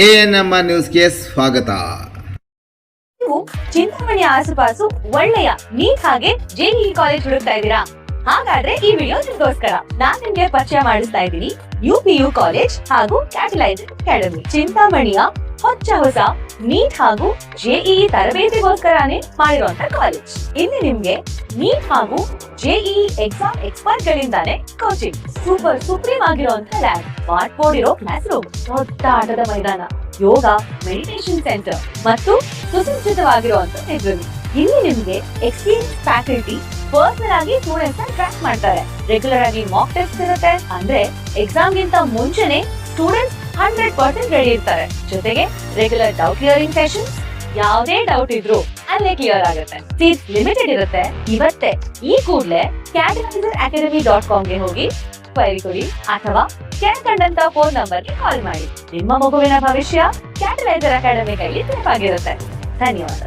ANM ನ್ಯೂಸ್ಗೆ ಸ್ವಾಗತ. ನೀವು ಚಿಂತಾಮಣಿ ಆಸುಪಾಸು ಒಳ್ಳೆಯ ನೀಟ್ ಹಾಗೆ JEE ಕಾಲೇಜ್ ಹುಡುಕ್ತಾ ಇದ್ದೀರಾ? ಹಾಗಾದ್ರೆ ಈ ವಿಡಿಯೋ ನಿಮಗೋಸ್ಕರ. ನಾನ್ ನಿಮ್ಗೆ ಪರಿಚಯ ಮಾಡಿಸ್ತಾ ಇದ್ದೀನಿ UPU ಕಾಲೇಜ್ ಹಾಗೂ ಕ್ಯಾಟಲೈಸರ್ ಅಕಾಡೆಮಿ. ಚಿಂತಾಮಣಿಯ ಹೊಸ ನೀಟ್ ಹಾಗೂ JEE ತರಬೇತಿಗೋಸ್ಕರನೇ ಮಾಡಿರುವಂತ ಕಾಲೇಜ್. ಇಲ್ಲಿ ನಿಮ್ಗೆ ನೀಟ್ ಹಾಗೂ JEE ಎಕ್ಸಾಮ್ ಎಕ್ಸ್ಪರ್ಟ್ ಗಳಿಂದಾನೇ ಕೋಚಿಂಗ್, ಸುಪ್ರೀಂ ಆಗಿರುವಂತ ಲ್ಯಾಬ್, ಸ್ಮಾರ್ಟ್ ಬೋರ್ಡ್ ಇರೋ ಕ್ಲಾಸ್ ರೂಮ್, ದೊಡ್ಡ ಆಟದ ಮೈದಾನ, ಯೋಗ, ಮೆಡಿಟೇಷನ್ ಸೆಂಟರ್ ಮತ್ತು ಸುಸಜ್ಜಿತವಾಗಿರುವಂತ ಲೈಬ್ರರಿ. ಇಲ್ಲಿ ನಿಮ್ಗೆ ಎಕ್ಸ್ಪೀರಿಯನ್ಸ್ ಫ್ಯಾಕಲ್ಟಿ ಪರ್ಸನಲ್ ಆಗಿ ಸ್ಟೂಡೆಂಟ್ಸ್ ನ ಟ್ರ್ಯಾಕ್ ಮಾಡ್ತಾರೆ. ರೆಗ್ಯುಲರ್ ಆಗಿ ಮಾಕ್ ಟೆಸ್ಟ್ ಇರುತ್ತೆ, ಅಂದ್ರೆ ಎಕ್ಸಾಮ್ ಗಿಂತ ಮುಂಚೆನೆ ಸ್ಟೂಡೆಂಟ್ಸ್ 100% ರೆಡಿ ಇರ್ತಾರೆ. ಜೊತೆಗೆ ರೆಗ್ಯುಲರ್ ಡೌಟ್ ಕ್ಲಿಯರಿಂಗ್ ಸೆಷನ್ಸ್, ಯಾವುದೇ ಡೌಟ್ ಇದ್ರು ಅಲ್ಲೇ ಕ್ಲಿಯರ್ ಆಗುತ್ತೆ. ಸೀಟ್ಸ್ ಲಿಮಿಟೆಡ್ ಇರುತ್ತೆ. ಇವತ್ತೇ ಈ ಕೂಡಲೇ catalyzeracademy.com ಗೆ ಹೋಗಿ ಕ್ವೈರಿ ಕೊಡಿ ಅಥವಾ ಕೆಳಕಂಡಂತ ಫೋನ್ ನಂಬರ್ಗೆ ಕಾಲ್ ಮಾಡಿ. ನಿಮ್ಮ ಮಗುವಿನ ಭವಿಷ್ಯ ಕ್ಯಾಟಲೈಸರ್ ಅಕಾಡೆಮಿ ಕೈಲಿ ತೆರೆದಿರುತ್ತೆ. ಧನ್ಯವಾದ.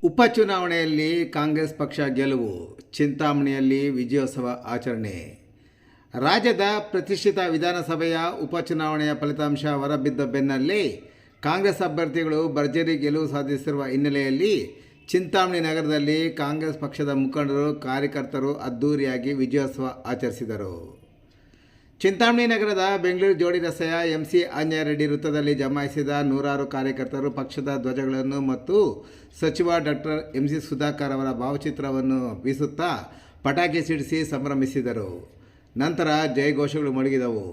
ಉಪಚುನಾವಣೆಯಲ್ಲಿ ಕಾಂಗ್ರೆಸ್ ಪಕ್ಷ ಗೆಲುವು, ಚಿಂತಾಮಣಿಯಲ್ಲಿ ವಿಜಯೋತ್ಸವ ಆಚರಣೆ. ರಾಜ್ಯದ ಪ್ರತಿಷ್ಠಿತ ವಿಧಾನಸಭೆಯ ಉಪಚುನಾವಣೆಯ ಫಲಿತಾಂಶ ಹೊರಬಿದ್ದ ಬೆನ್ನಲ್ಲೇ ಕಾಂಗ್ರೆಸ್ ಅಭ್ಯರ್ಥಿಗಳು ಭರ್ಜರಿ ಗೆಲುವು ಸಾಧಿಸಿರುವ ಹಿನ್ನೆಲೆಯಲ್ಲಿ ಚಿಂತಾಮಣಿ ನಗರದಲ್ಲಿ ಕಾಂಗ್ರೆಸ್ ಪಕ್ಷದ ಮುಖಂಡರು, ಕಾರ್ಯಕರ್ತರು ಅದ್ದೂರಿಯಾಗಿ ವಿಜಯೋತ್ಸವ ಆಚರಿಸಿದರು. ಚಿಂತಾಮಣಿ ನಗರದ ಬೆಂಗಳೂರು ಜೋಡಿ ರಸ್ತೆಯ MC ಆಂಜನೇಯ ರೆಡ್ಡಿ ವೃತ್ತದಲ್ಲಿ ಜಮಾಯಿಸಿದ ನೂರಾರು ಕಾರ್ಯಕರ್ತರು ಪಕ್ಷದ ಧ್ವಜಗಳನ್ನು ಮತ್ತು ಸಚಿವ ಡಾಕ್ಟರ್ MC ಸುಧಾಕರ್ ಅವರ ಭಾವಚಿತ್ರವನ್ನು ಬೀಸುತ್ತಾ ಪಟಾಕಿ ಸಿಡಿಸಿ ಸಂಭ್ರಮಿಸಿದರು. ನಂತರ ಜಯಘೋಷಗಳು ಮೊಳಗಿದವು.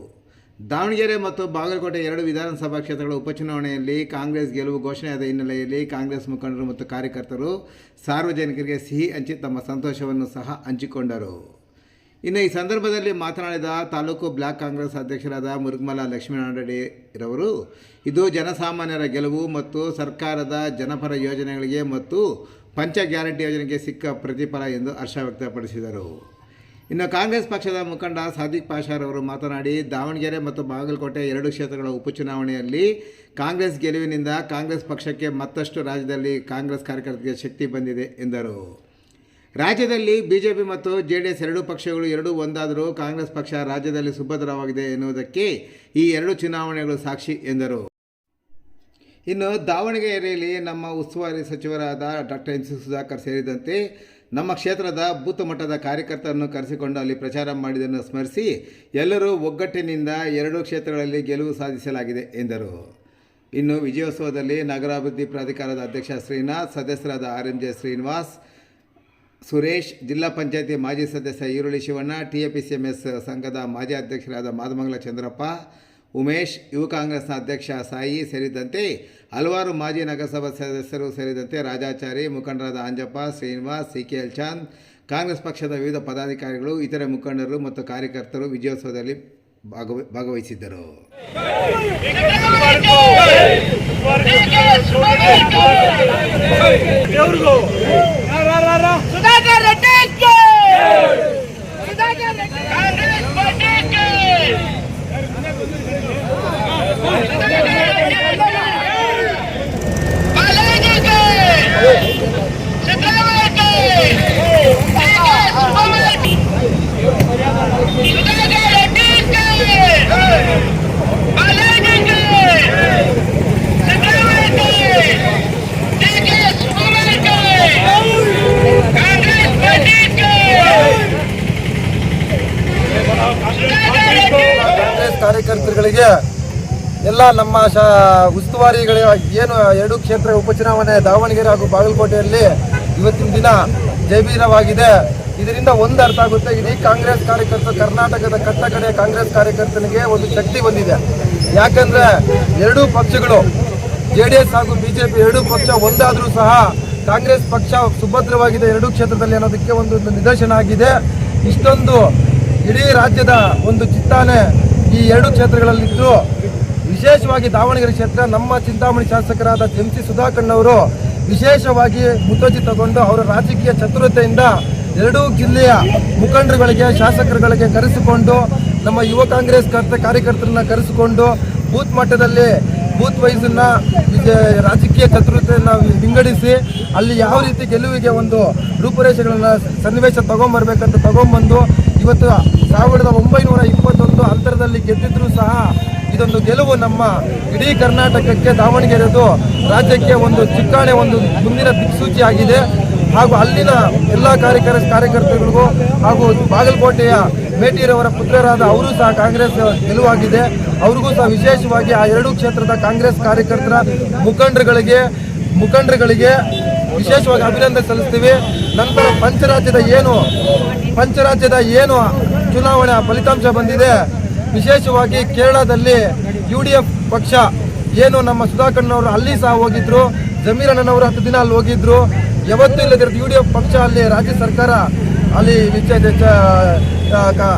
ದಾವಣಗೆರೆ ಮತ್ತು ಬಾಗಲಕೋಟೆ 2 ವಿಧಾನಸಭಾ ಕ್ಷೇತ್ರಗಳ ಉಪಚುನಾವಣೆಯಲ್ಲಿ ಕಾಂಗ್ರೆಸ್ ಗೆಲುವು ಘೋಷಣೆಯಾದ ಹಿನ್ನೆಲೆಯಲ್ಲಿ ಕಾಂಗ್ರೆಸ್ ಮುಖಂಡರು ಮತ್ತು ಕಾರ್ಯಕರ್ತರು ಸಾರ್ವಜನಿಕರಿಗೆ ಸಿಹಿ ಹಂಚಿ ತಮ್ಮ ಸಂತೋಷವನ್ನು ಸಹ ಹಂಚಿಕೊಂಡರು. ಇನ್ನು ಈ ಸಂದರ್ಭದಲ್ಲಿ ಮಾತನಾಡಿದ ತಾಲೂಕು ಬ್ಲಾಕ್ ಕಾಂಗ್ರೆಸ್ ಅಧ್ಯಕ್ಷರಾದ ಮುರುಗಮಲ ಲಕ್ಷ್ಮೀನಾರಾಯಣ ರೆಡ್ಡಿರವರು, ಇದು ಜನಸಾಮಾನ್ಯರ ಗೆಲುವು ಮತ್ತು ಸರ್ಕಾರದ ಜನಪರ ಯೋಜನೆಗಳಿಗೆ ಮತ್ತು ಪಂಚ ಗ್ಯಾರಂಟಿ ಯೋಜನೆಗೆ ಸಿಕ್ಕ ಪ್ರತಿಫಲ ಎಂದು ಹರ್ಷ ವ್ಯಕ್ತಪಡಿಸಿದರು. ಇನ್ನು ಕಾಂಗ್ರೆಸ್ ಪಕ್ಷದ ಮುಖಂಡ ಸಾದಿಕ್ ಪಾಷಾರವರು ಮಾತನಾಡಿ, ದಾವಣಗೆರೆ ಮತ್ತು ಬಾಗಲಕೋಟೆ 2 ಕ್ಷೇತ್ರಗಳ ಉಪಚುನಾವಣೆಯಲ್ಲಿ ಕಾಂಗ್ರೆಸ್ ಗೆಲುವಿನಿಂದ ಕಾಂಗ್ರೆಸ್ ಪಕ್ಷಕ್ಕೆ ಮತ್ತಷ್ಟು ರಾಜ್ಯದಲ್ಲಿ ಕಾಂಗ್ರೆಸ್ ಕಾರ್ಯಕರ್ತರಿಗೆ ಶಕ್ತಿ ಬಂದಿದೆ ಎಂದರು. ರಾಜ್ಯದಲ್ಲಿ BJP ಮತ್ತು JDS 2 ಪಕ್ಷಗಳು ಎರಡೂ ಒಂದಾದರೂ ಕಾಂಗ್ರೆಸ್ ಪಕ್ಷ ರಾಜ್ಯದಲ್ಲಿ ಸುಭದ್ರವಾಗಿದೆ ಎನ್ನುವುದಕ್ಕೆ ಈ 2 ಚುನಾವಣೆಗಳು ಸಾಕ್ಷಿ ಎಂದರು. ಇನ್ನು ದಾವಣಗೆರೆಯಲ್ಲಿ ನಮ್ಮ ಉಸ್ತುವಾರಿ ಸಚಿವರಾದ ಡಾಕ್ಟರ್ MC ಸುಧಾಕರ್ ಸೇರಿದಂತೆ ನಮ್ಮ ಕ್ಷೇತ್ರದ ಬೂತ್ ಮಟ್ಟದ ಕಾರ್ಯಕರ್ತರನ್ನು ಕರೆಸಿಕೊಂಡು ಅಲ್ಲಿ ಪ್ರಚಾರ ಮಾಡಿದ್ದನ್ನು ಸ್ಮರಿಸಿ, ಎಲ್ಲರೂ ಒಗ್ಗಟ್ಟಿನಿಂದ 2 ಕ್ಷೇತ್ರಗಳಲ್ಲಿ ಗೆಲುವು ಸಾಧಿಸಲಾಗಿದೆ ಎಂದರು. ಇನ್ನು ವಿಜಯೋತ್ಸವದಲ್ಲಿ ನಗರಾಭಿವೃದ್ಧಿ ಪ್ರಾಧಿಕಾರದ ಅಧ್ಯಕ್ಷ ಶ್ರೀನಾಥ್, ಸದಸ್ಯರಾದ RMJ ಶ್ರೀನಿವಾಸ್, ಸುರೇಶ್, ಜಿಲ್ಲಾ ಪಂಚಾಯತಿ ಮಾಜಿ ಸದಸ್ಯ ಈರುಳ್ಳಿ ಶಿವಣ್ಣ, TAPCMS ಸಂಘದ ಮಾಜಿ ಅಧ್ಯಕ್ಷರಾದ ಮಾದಮಂಗಲ ಚಂದ್ರಪ್ಪ, ಉಮೇಶ್, ಯುವ ಕಾಂಗ್ರೆಸ್ನ ಅಧ್ಯಕ್ಷ ಸಾಯಿ ಸೇರಿದಂತೆ ಹಲವಾರು ಮಾಜಿ ನಗರಸಭಾ ಸದಸ್ಯರು ಸೇರಿದಂತೆ ರಾಜಾಚಾರಿ, ಮುಖಂಡರಾದ ಅಂಜಪ್ಪ, ಶ್ರೀನಿವಾಸ್, CKL ಚಾಂದ್, ಕಾಂಗ್ರೆಸ್ ಪಕ್ಷದ ವಿವಿಧ ಪದಾಧಿಕಾರಿಗಳು, ಇತರೆ ಮುಖಂಡರು ಮತ್ತು ಕಾರ್ಯಕರ್ತರು ವಿಜಯೋತ್ಸವದಲ್ಲಿ ಭಾಗವಹಿಸಿದ್ದರು. ಕಾಂಗ್ರೆಸ್ ಕಾರ್ಯಕರ್ತರುಗಳಿಗೆ ಎಲ್ಲ ನಮ್ಮ ಉಸ್ತುವಾರಿಗಳ ಏನು 2 ಕ್ಷೇತ್ರ ಉಪಚುನಾವಣೆ ದಾವಣಗೆರೆ ಹಾಗೂ ಬಾಗಲಕೋಟೆಯಲ್ಲಿ ಇವತ್ತಿನ ದಿನ ಜಯಬೀರವಾಗಿದೆ. ಇದರಿಂದ ಒಂದು ಅರ್ಥ ಆಗುತ್ತೆ, ಇಡೀ ಕಾಂಗ್ರೆಸ್ ಕಾರ್ಯಕರ್ತರು, ಕರ್ನಾಟಕದ ಕಟ್ಟಕಡೆ ಕಾಂಗ್ರೆಸ್ ಕಾರ್ಯಕರ್ತನಿಗೆ ಒಂದು ಶಕ್ತಿ ಬಂದಿದೆ. ಯಾಕಂದರೆ 2 ಪಕ್ಷಗಳು JDS ಹಾಗೂ BJP 2 ಪಕ್ಷ ಒಂದಾದರೂ ಸಹ ಕಾಂಗ್ರೆಸ್ ಪಕ್ಷ ಸುಭದ್ರವಾಗಿದೆ 2 ಕ್ಷೇತ್ರದಲ್ಲಿ ಅನ್ನೋದಕ್ಕೆ ಒಂದು ನಿದರ್ಶನ ಆಗಿದೆ. ಇಷ್ಟೊಂದು ಇಡೀ ರಾಜ್ಯದ ಒಂದು ಚಿತ್ತಾನೆ ಈ 2 ಕ್ಷೇತ್ರಗಳಲ್ಲಿದ್ದು, ವಿಶೇಷವಾಗಿ ದಾವಣಗೆರೆ ಕ್ಷೇತ್ರ ನಮ್ಮ ಚಿಂತಾಮಣಿ ಶಾಸಕರಾದ MC ಸುಧಾಕರ್ನವರು ವಿಶೇಷವಾಗಿ ಮುತುವರ್ಜಿ ತಗೊಂಡು ಅವರ ರಾಜಕೀಯ ಚತುರತೆಯಿಂದ 2 ಜಿಲ್ಲೆಯ ಮುಖಂಡರುಗಳಿಗೆ, ಶಾಸಕರುಗಳಿಗೆ ಕರೆಸಿಕೊಂಡು, ನಮ್ಮ ಯುವ ಕಾಂಗ್ರೆಸ್ ಕಾರ್ಯಕರ್ತರನ್ನ ಕರೆಸಿಕೊಂಡು ಬೂತ್ ಮಟ್ಟದಲ್ಲಿ ಬೂತ್ ವೈಸನ್ನು ರಾಜಕೀಯ ಚತುರತೆಯನ್ನು ವಿಂಗಡಿಸಿ ಅಲ್ಲಿ ಯಾವ ರೀತಿ ಗೆಲುವಿಗೆ ಒಂದು ರೂಪುರೇಷೆಗಳನ್ನು ಸನ್ನಿವೇಶ ತಗೊಂಬರ್ಬೇಕಂತ ತಗೊಂಬಂದು ಇವತ್ತು 1921 ಅಂತರದಲ್ಲಿ ಗೆದ್ದಿದ್ರೂ ಸಹ ಇದೊಂದು ಗೆಲುವು ನಮ್ಮ ಇಡೀ ಕರ್ನಾಟಕಕ್ಕೆ, ದಾವಣಗೆರೆದು ರಾಜ್ಯಕ್ಕೆ ಒಂದು ಚಿಕ್ಕಾಣೆ, ಒಂದು ಮುಂದಿನ ದಿಕ್ಸೂಚಿಯಾಗಿದೆ. ಹಾಗೂ ಅಲ್ಲಿನ ಎಲ್ಲ ಕಾರ್ಯಕರ್ತರಿಗೂ ಹಾಗೂ ಬಾಗಲಕೋಟೆಯ ಮೇಟಿರವರ ಪುತ್ರರಾದ ಅವರು ಸಹ ಕಾಂಗ್ರೆಸ್ ಗೆಲುವಾಗಿದೆ. ಅವ್ರಿಗೂ ಸಹ ವಿಶೇಷವಾಗಿ ಆ ಎರಡೂ ಕ್ಷೇತ್ರದ ಕಾಂಗ್ರೆಸ್ ಕಾರ್ಯಕರ್ತರ ಮುಖಂಡರುಗಳಿಗೆ ವಿಶೇಷವಾಗಿ ಅಭಿನಂದನೆ ಸಲ್ಲಿಸ್ತೀವಿ. ನಂತರ ಪಂಚರಾಜ್ಯದ ಏನು ಚುನಾವಣೆ ಫಲಿತಾಂಶ ಬಂದಿದೆ, ವಿಶೇಷವಾಗಿ ಕೇರಳದಲ್ಲಿ UDF ಪಕ್ಷ ಏನು ನಮ್ಮ ಸುಧಾಕರ್ನವರು ಅಲ್ಲಿ ಸಹ ಹೋಗಿದ್ರು, ಜಮೀರಣ್ಣನವರು 10 ದಿನ ಅಲ್ಲಿ ಹೋಗಿದ್ರು. ಯಾವತ್ತೂ ಇಲ್ಲದಿರೋದು UDF ಪಕ್ಷ ಅಲ್ಲಿ ರಾಜ್ಯ ಸರ್ಕಾರ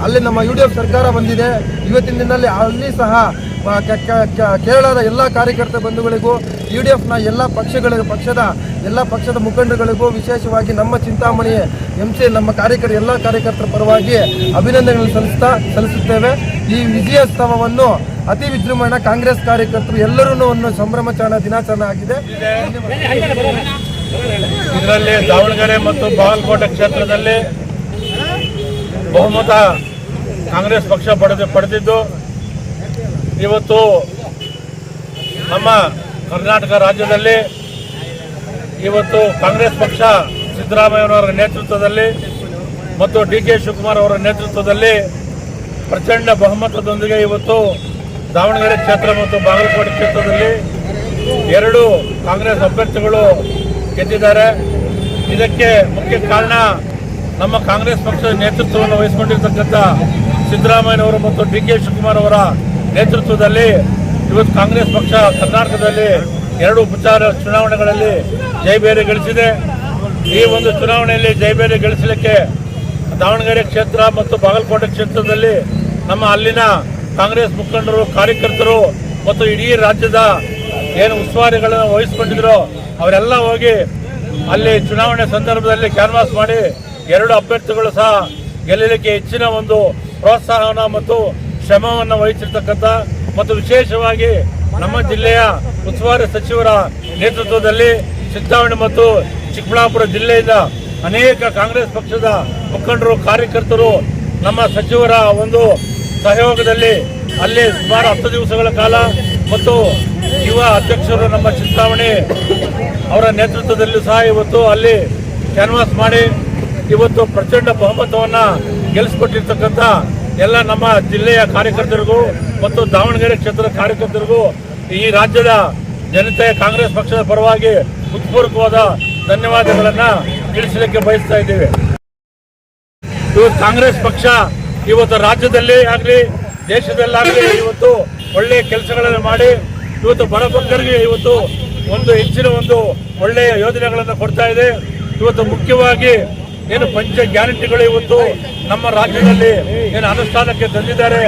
ಅಲ್ಲಿ ನಮ್ಮ UDF ಸರ್ಕಾರ ಬಂದಿದೆ. ಇವತ್ತಿನ ದಿನದಲ್ಲಿ ಅಲ್ಲಿ ಸಹ ಕೇರಳದ ಎಲ್ಲ ಕಾರ್ಯಕರ್ತ ಬಂಧುಗಳಿಗೂ UDFನ ಎಲ್ಲ ಪಕ್ಷದ ಮುಖಂಡರುಗಳಿಗೂ ವಿಶೇಷವಾಗಿ ನಮ್ಮ ಚಿಂತಾಮಣಿ MC ನಮ್ಮ ಎಲ್ಲ ಕಾರ್ಯಕರ್ತರ ಪರವಾಗಿ ಅಭಿನಂದನೆಗಳನ್ನು ಸಲ್ಲಿಸುತ್ತೇವೆ. ಈ ವಿಜಯೋತ್ಸವವನ್ನು ಅತಿ ವಿಜೃಂಭಣೆ ಕಾಂಗ್ರೆಸ್ ಕಾರ್ಯಕರ್ತರು ಎಲ್ಲರೂ ಸಂಭ್ರಮಾಚರಣೆ ದಿನಾಚರಣೆ ಆಗಿದೆ. ಇದರಲ್ಲಿ ದಾವಣಗೆರೆ ಮತ್ತು ಬಾಗಲಕೋಟೆ ಕ್ಷೇತ್ರದಲ್ಲಿ ಬಹುಮತ ಕಾಂಗ್ರೆಸ್ ಪಕ್ಷ ಪಡೆದಿದ್ದು, ಇವತ್ತು ನಮ್ಮ ಕರ್ನಾಟಕ ರಾಜ್ಯದಲ್ಲಿ ಇವತ್ತು ಕಾಂಗ್ರೆಸ್ ಪಕ್ಷ ಸಿದ್ದರಾಮಯ್ಯನವರ ನೇತೃತ್ವದಲ್ಲಿ ಮತ್ತು DK ಶಿವಕುಮಾರ್ ಅವರ ನೇತೃತ್ವದಲ್ಲಿ ಪ್ರಚಂಡ ಬಹುಮತದೊಂದಿಗೆ ಇವತ್ತು ದಾವಣಗೆರೆ ಕ್ಷೇತ್ರ ಮತ್ತು ಬಾಗಲಕೋಟೆ ಕ್ಷೇತ್ರದಲ್ಲಿ 2 ಕಾಂಗ್ರೆಸ್ ಅಭ್ಯರ್ಥಿಗಳು ಗೆದ್ದಿದ್ದಾರೆ. ಇದಕ್ಕೆ ಮುಖ್ಯ ಕಾರಣ ನಮ್ಮ ಕಾಂಗ್ರೆಸ್ ಪಕ್ಷದ ನೇತೃತ್ವವನ್ನು ವಹಿಸಿಕೊಂಡಿರ್ತಕ್ಕಂಥ ಸಿದ್ದರಾಮಯ್ಯನವರು ಮತ್ತು DK ಶಿವಕುಮಾರ್ ಅವರ ನೇತೃತ್ವದಲ್ಲಿ ಇವತ್ತು ಕಾಂಗ್ರೆಸ್ ಪಕ್ಷ ಕರ್ನಾಟಕದಲ್ಲಿ 2 ಉಪಚಾರ ಚುನಾವಣೆಗಳಲ್ಲಿ ಜಯಬೇರಿ ಗಳಿಸಿದೆ. ಈ ಒಂದು ಚುನಾವಣೆಯಲ್ಲಿ ಜಯಬೇರಿ ಗಳಿಸಲಿಕ್ಕೆ ದಾವಣಗೆರೆ ಕ್ಷೇತ್ರ ಮತ್ತು ಬಾಗಲಕೋಟೆ ಕ್ಷೇತ್ರದಲ್ಲಿ ನಮ್ಮ ಅಲ್ಲಿನ ಕಾಂಗ್ರೆಸ್ ಮುಖಂಡರು, ಕಾರ್ಯಕರ್ತರು ಮತ್ತು ಇಡೀ ರಾಜ್ಯದ ಏನು ಉಸ್ತುವಾರಿಗಳನ್ನು ವಹಿಸಿಕೊಂಡಿದ್ರು ಅವರೆಲ್ಲ ಹೋಗಿ ಅಲ್ಲಿ ಚುನಾವಣೆ ಸಂದರ್ಭದಲ್ಲಿ ಕ್ಯಾನ್ವಾಸ್ ಮಾಡಿ 2 ಅಭ್ಯರ್ಥಿಗಳು ಸಹ ಗೆಲ್ಲಲಿಕ್ಕೆ ಹೆಚ್ಚಿನ ಒಂದು ಪ್ರೋತ್ಸಾಹನ ಮತ್ತು ಶ್ರಮವನ್ನು ವಹಿಸಿರ್ತಕ್ಕಂಥ ಮತ್ತು ವಿಶೇಷವಾಗಿ ನಮ್ಮ ಜಿಲ್ಲೆಯ ಉಸ್ತುವಾರಿ ಸಚಿವರ ನೇತೃತ್ವದಲ್ಲಿ ಚಿಂತಾಮಣಿ ಮತ್ತು ಚಿಕ್ಕಬಳ್ಳಾಪುರ ಜಿಲ್ಲೆಯಿಂದ ಅನೇಕ ಕಾಂಗ್ರೆಸ್ ಪಕ್ಷದ ಮುಖಂಡರು, ಕಾರ್ಯಕರ್ತರು ನಮ್ಮ ಸಚಿವರ ಒಂದು ಸಹಯೋಗದಲ್ಲಿ ಅಲ್ಲಿ ಸುಮಾರು 10 ದಿವಸಗಳ ಕಾಲ ಮತ್ತು ಯುವ ಅಧ್ಯಕ್ಷರು ನಮ್ಮ ಚಿಂತಾಮಣಿ ಅವರ ನೇತೃತ್ವದಲ್ಲಿ ಸಹ ಇವತ್ತು ಅಲ್ಲಿ ಕ್ಯಾನ್ವಾಸ್ ಮಾಡಿ ಇವತ್ತು ಪ್ರಚಂಡ ಬಹುಮತವನ್ನು ಗೆಲ್ಲಿಸಿಕೊಟ್ಟಿರ್ತಕ್ಕಂಥ ಎಲ್ಲ ನಮ್ಮ ಜಿಲ್ಲೆಯ ಕಾರ್ಯಕರ್ತರಿಗೂ ಮತ್ತು ದಾವಣಗೆರೆ ಕ್ಷೇತ್ರದ ಕಾರ್ಯಕರ್ತರಿಗೂ ಈ ರಾಜ್ಯದ ಜನತೆ ಕಾಂಗ್ರೆಸ್ ಪಕ್ಷದ ಪರವಾಗಿ ಹೃತ್ಪೂರ್ವಕವಾದ ಧನ್ಯವಾದಗಳನ್ನು ತಿಳಿಸಲಿಕ್ಕೆ ಬಯಸ್ತಾ ಇದ್ದೇವೆ. ಇವತ್ತು ಕಾಂಗ್ರೆಸ್ ಪಕ್ಷ ಇವತ್ತು ರಾಜ್ಯದಲ್ಲಿ ಆಗಲಿ ದೇಶದಲ್ಲಾಗಲಿ ಇವತ್ತು ಒಳ್ಳೆಯ ಕೆಲಸಗಳನ್ನು ಮಾಡಿ ಇವತ್ತು ಬಡಬಗ್ಗರಿಗೆ ಇವತ್ತು ಒಂದು ಹೆಚ್ಚಿನ ಒಂದು ಒಳ್ಳೆಯ ಯೋಜನೆಗಳನ್ನು ಕೊಡ್ತಾ ಇದೆ. ಇವತ್ತು ಮುಖ್ಯವಾಗಿ ಏನು ಪಂಚ ಗ್ಯಾರಂಟಿಗಳು ಇವತ್ತು ನಮ್ಮ ರಾಜ್ಯದಲ್ಲಿ ಏನು ಅನುಷ್ಠಾನಕ್ಕೆ ತಂದಿದ್ದಾರೆ.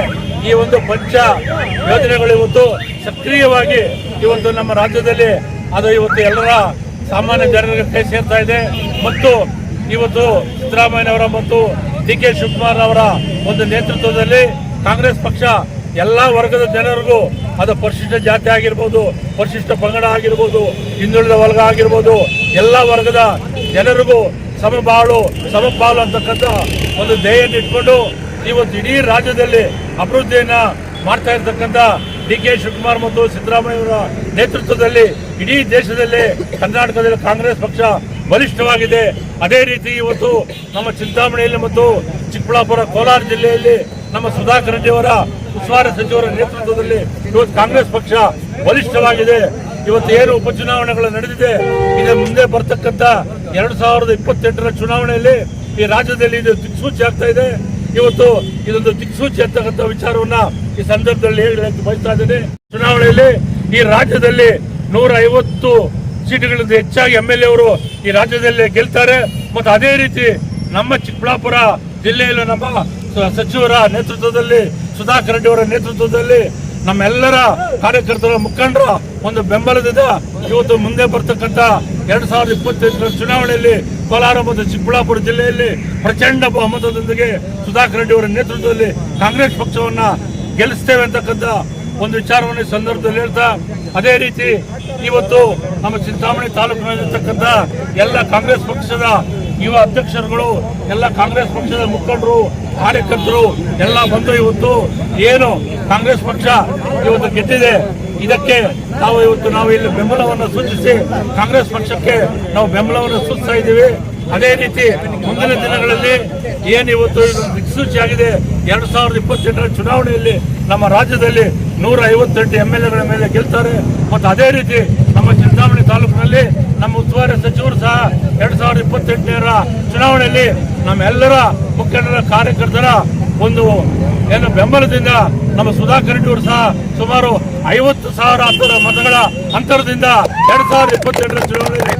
ಈ ಒಂದು ಪಂಚ ಯೋಜನೆಗಳು ಇವತ್ತು ಸಕ್ರಿಯವಾಗಿ ಇವತ್ತು ನಮ್ಮ ರಾಜ್ಯದಲ್ಲಿ ಅದು ಇವತ್ತು ಎಲ್ಲರ ಸಾಮಾನ್ಯ ಜನರಿಗೆ ಕೈ ಸೇರ್ತಾ ಇದೆ. ಮತ್ತು ಇವತ್ತು ಸಿದ್ದರಾಮಯ್ಯನವರ ಮತ್ತು DK ಶಿವಕುಮಾರ್ ಅವರ ಒಂದು ನೇತೃತ್ವದಲ್ಲಿ ಕಾಂಗ್ರೆಸ್ ಪಕ್ಷ ಎಲ್ಲ ವರ್ಗದ ಜನರಿಗೂ, ಅದು ಪರಿಶಿಷ್ಟ ಜಾತಿ ಆಗಿರ್ಬೋದು, ಪರಿಶಿಷ್ಟ ಪಂಗಡ ಆಗಿರ್ಬೋದು, ಹಿಂದುಳಿದ ವರ್ಗ ಆಗಿರ್ಬೋದು, ಎಲ್ಲ ವರ್ಗದ ಜನರಿಗೂ ಸಮಪಾಲು ಅಂತಕ್ಕಂಥ ಒಂದು ಧ್ಯೇಯವನ್ನು ಇಟ್ಕೊಂಡು ಇವತ್ತು ಇಡೀ ರಾಜ್ಯದಲ್ಲಿ ಅಭಿವೃದ್ಧಿಯನ್ನ ಮಾಡ್ತಾ ಇರ್ತಕ್ಕಂಥ DK ಶಿವಕುಮಾರ್ ಮತ್ತು ಸಿದ್ದರಾಮಯ್ಯವರ ನೇತೃತ್ವದಲ್ಲಿ ಇಡೀ ದೇಶದಲ್ಲಿ ಕರ್ನಾಟಕದಲ್ಲಿ ಕಾಂಗ್ರೆಸ್ ಪಕ್ಷ ಬಲಿಷ್ಠವಾಗಿದೆ. ಅದೇ ರೀತಿ ಇವತ್ತು ನಮ್ಮ ಚಿಂತಾಮಣಿಯಲ್ಲಿ ಮತ್ತು ಚಿಕ್ಕಬಳ್ಳಾಪುರ, ಕೋಲಾರ ಜಿಲ್ಲೆಯಲ್ಲಿ ನಮ್ಮ ಸುಧಾಕರ್ ರೆಡ್ಡಿ ಅವರ ಉಸ್ತುವಾರಿ ಸಚಿವರ ನೇತೃತ್ವದಲ್ಲಿ ಇವತ್ತು ಕಾಂಗ್ರೆಸ್ ಪಕ್ಷ ಬಲಿಷ್ಠವಾಗಿದೆ. ಇವತ್ತು ಏನು ಉಪಚುನಾವಣೆಗಳು ನಡೆದಿದೆ, ಇದೇ ಮುಂದೆ ಬರ್ತಕ್ಕಂಥ 2028ರ ಚುನಾವಣೆಯಲ್ಲಿ ಈ ರಾಜ್ಯದಲ್ಲಿ ಇದು ದಿಕ್ಸೂಚಿ ಆಗ್ತಾ ಇದೆ. ಇವತ್ತು ಇದೊಂದು ದಿಕ್ಸೂಚಿ ಅಂತಕ್ಕಂಥ ವಿಚಾರವನ್ನ ಈ ಸಂದರ್ಭದಲ್ಲಿ ಹೇಳಲಿಕ್ಕೆ ಬಯಸ್ತಾ ಇದ್ದೇನೆ. ಚುನಾವಣೆಯಲ್ಲಿ ಈ ರಾಜ್ಯದಲ್ಲಿ 150 ಸೀಟುಗಳಿಂದ ಹೆಚ್ಚಾಗಿ MLA ಅವರು ಈ ರಾಜ್ಯದಲ್ಲಿ ಗೆಲ್ತಾರೆ. ಮತ್ತು ಅದೇ ರೀತಿ ನಮ್ಮ ಚಿಕ್ಕಬಳ್ಳಾಪುರ ಜಿಲ್ಲೆಯಲ್ಲೂ ನಮ್ಮ ಸಚಿವರ ನೇತೃತ್ವದಲ್ಲಿ, ಸುಧಾಕರ್ ರೆಡ್ಡಿ ಅವರ ನೇತೃತ್ವದಲ್ಲಿ, ನಮ್ಮೆಲ್ಲರ ಕಾರ್ಯಕರ್ತರ ಮುಖಂಡರ ಒಂದು ಬೆಂಬಲದಿಂದ ಇವತ್ತು ಮುಂದೆ ಬರ್ತಕ್ಕಂಥ 2028ರ ಚುನಾವಣೆಯಲ್ಲಿ ಕೋಲಾರ ಮತ್ತು ಚಿಕ್ಕಬಳ್ಳಾಪುರ ಜಿಲ್ಲೆಯಲ್ಲಿ ಪ್ರಚಂಡ ಬಹುಮತದೊಂದಿಗೆ ಸುಧಾಕರ್ ರೆಡ್ಡಿ ಅವರ ನೇತೃತ್ವದಲ್ಲಿ ಕಾಂಗ್ರೆಸ್ ಪಕ್ಷವನ್ನ ಗೆಲ್ಲಿಸ್ತೇವೆ ಅಂತಕ್ಕಂಥ ಒಂದು ವಿಚಾರವನ್ನು ಈ ಸಂದರ್ಭದಲ್ಲಿ ಹೇಳ್ತಾ, ಅದೇ ರೀತಿ ಇವತ್ತು ನಮ್ಮ ಚಿಂತಾಮಣಿ ತಾಲೂಕಿನಲ್ಲಿರ್ತಕ್ಕಂಥ ಎಲ್ಲ ಕಾಂಗ್ರೆಸ್ ಪಕ್ಷದ ಯುವ ಅಧ್ಯಕ್ಷರುಗಳು ಎಲ್ಲ ಕಾಂಗ್ರೆಸ್ ಪಕ್ಷದ ಮುಖಂಡರು ಕಾರ್ಯಕರ್ತರು ಎಲ್ಲ ಬಂದು ಇವತ್ತು ಏನು ಕಾಂಗ್ರೆಸ್ ಪಕ್ಷ ಇವತ್ತು ಗೆದ್ದಿದೆ, ಇದಕ್ಕೆ ನಾವು ಇಲ್ಲಿ ಬೆಂಬಲವನ್ನು ಸೂಚಿಸಿ ಕಾಂಗ್ರೆಸ್ ಪಕ್ಷಕ್ಕೆ ನಾವು ಬೆಂಬಲವನ್ನು ಸೂಚಿಸ್ತಾ ಇದ್ದೀವಿ. ಅದೇ ರೀತಿ ಮುಂದಿನ ದಿನಗಳಲ್ಲಿ ಏನು ಇವತ್ತು ದಿಕ್ಸೂಚಿ ಆಗಿದೆ, 2028ರ ಚುನಾವಣೆಯಲ್ಲಿ ನಮ್ಮ ರಾಜ್ಯದಲ್ಲಿ 158 MLAಗಳ ಮೇಲೆ ಗೆಲ್ತಾರೆ. ಮತ್ತು ಅದೇ ರೀತಿ ನಮ್ಮ ಚಿಂತಾಮಣಿ ತಾಲೂಕಿನಲ್ಲಿ ನಮ್ಮ ಉಸ್ತುವಾರಿ ಸಚಿವರು ಸಹ 2028ರ ಚುನಾವಣೆಯಲ್ಲಿ ನಮ್ಮೆಲ್ಲರ ಮುಖಂಡರ ಕಾರ್ಯಕರ್ತರ ಒಂದು ಏನು ಬೆಂಬಲದಿಂದ ನಮ್ಮ ಸುಧಾಕರ್ ರೆಡ್ಡಿ ಅವರು ಸಹ ಸುಮಾರು 50,000 ಮತಗಳ ಅಂತರದಿಂದ 2028ರ ಚುನಾವಣೆಯಲ್ಲಿ